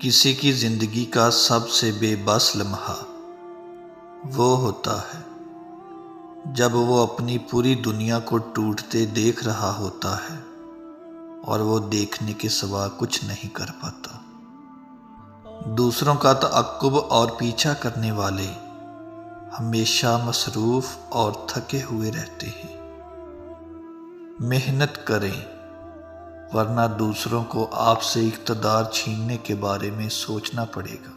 کسی کی زندگی کا سب سے بے بس لمحہ وہ ہوتا ہے جب وہ اپنی پوری دنیا کو ٹوٹتے دیکھ رہا ہوتا ہے اور وہ دیکھنے کے سوا کچھ نہیں کر پاتا۔ دوسروں کا تعقب اور پیچھا کرنے والے ہمیشہ مصروف اور تھکے ہوئے رہتے ہیں۔ محنت کریں ورنہ دوسروں کو آپ سے اقتدار چھیننے کے بارے میں سوچنا پڑے گا۔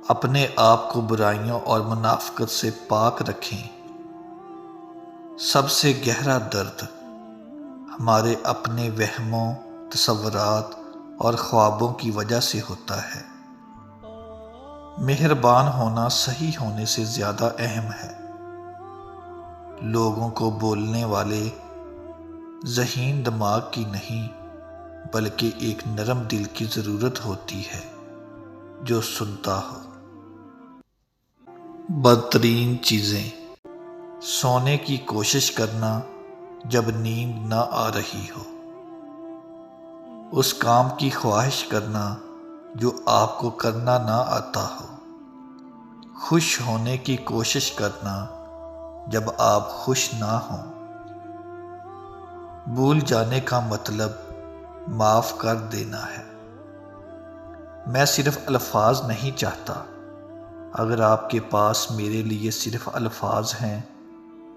اپنے آپ کو برائیوں اور منافقت سے پاک رکھیں۔ سب سے گہرا درد ہمارے اپنے وہموں، تصورات اور خوابوں کی وجہ سے ہوتا ہے۔ مہربان ہونا صحیح ہونے سے زیادہ اہم ہے۔ لوگوں کو بولنے والے ذہین دماغ کی نہیں بلکہ ایک نرم دل کی ضرورت ہوتی ہے جو سنتا ہو۔ بدترین چیزیں: سونے کی کوشش کرنا جب نیند نہ آ رہی ہو، اس کام کی خواہش کرنا جو آپ کو کرنا نہ آتا ہو، خوش ہونے کی کوشش کرنا جب آپ خوش نہ ہوں۔ بھول جانے کا مطلب معاف کر دینا ہے۔ میں صرف الفاظ نہیں چاہتا۔ اگر آپ کے پاس میرے لیے صرف الفاظ ہیں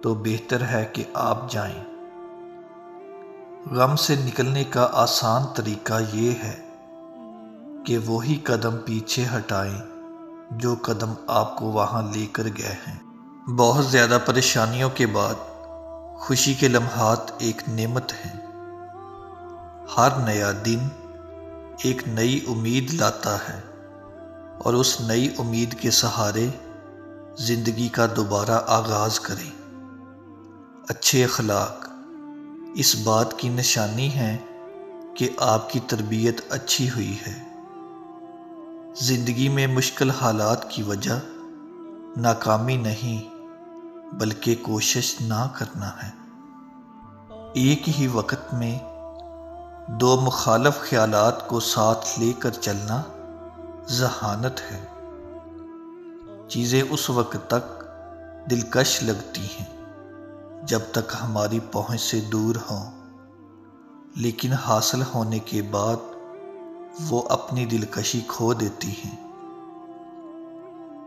تو بہتر ہے کہ آپ جائیں۔ غم سے نکلنے کا آسان طریقہ یہ ہے کہ وہی قدم پیچھے ہٹائیں جو قدم آپ کو وہاں لے کر گئے ہیں۔ بہت زیادہ پریشانیوں کے بعد خوشی کے لمحات ایک نعمت ہیں۔ ہر نیا دن ایک نئی امید لاتا ہے اور اس نئی امید کے سہارے زندگی کا دوبارہ آغاز کریں۔ اچھے اخلاق اس بات کی نشانی ہے کہ آپ کی تربیت اچھی ہوئی ہے۔ زندگی میں مشکل حالات کی وجہ ناکامی نہیں بلکہ کوشش نہ کرنا ہے۔ ایک ہی وقت میں دو مخالف خیالات کو ساتھ لے کر چلنا ذہانت ہے۔ چیزیں اس وقت تک دلکش لگتی ہیں جب تک ہماری پہنچ سے دور ہوں، لیکن حاصل ہونے کے بعد وہ اپنی دلکشی کھو دیتی ہیں۔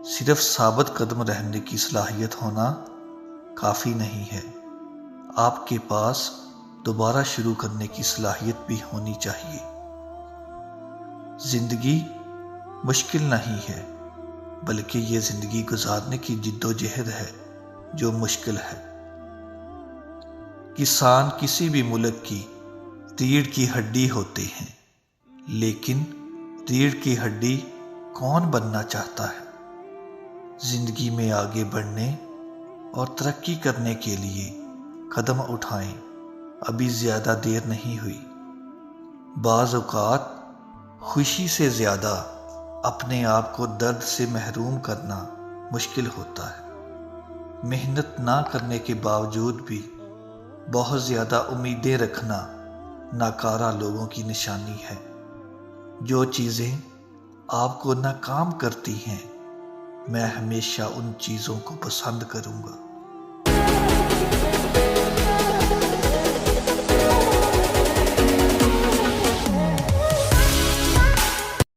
صرف ثابت قدم رہنے کی صلاحیت ہونا کافی نہیں ہے، آپ کے پاس دوبارہ شروع کرنے کی صلاحیت بھی ہونی چاہیے۔ زندگی مشکل نہیں ہے بلکہ یہ زندگی گزارنے کی جدوجہد ہے جو مشکل ہے۔ کسان کسی بھی ملک کی ریڑھ کی ہڈی ہوتے ہیں، لیکن ریڑھ کی ہڈی کون بننا چاہتا ہے؟ زندگی میں آگے بڑھنے اور ترقی کرنے کے لیے قدم اٹھائیں، ابھی زیادہ دیر نہیں ہوئی۔ بعض اوقات خوشی سے زیادہ اپنے آپ کو درد سے محروم کرنا مشکل ہوتا ہے۔ محنت نہ کرنے کے باوجود بھی بہت زیادہ امیدیں رکھنا ناکارہ لوگوں کی نشانی ہے۔ جو چیزیں آپ کو ناکام کرتی ہیں، میں ہمیشہ ان چیزوں کو پسند کروں گا۔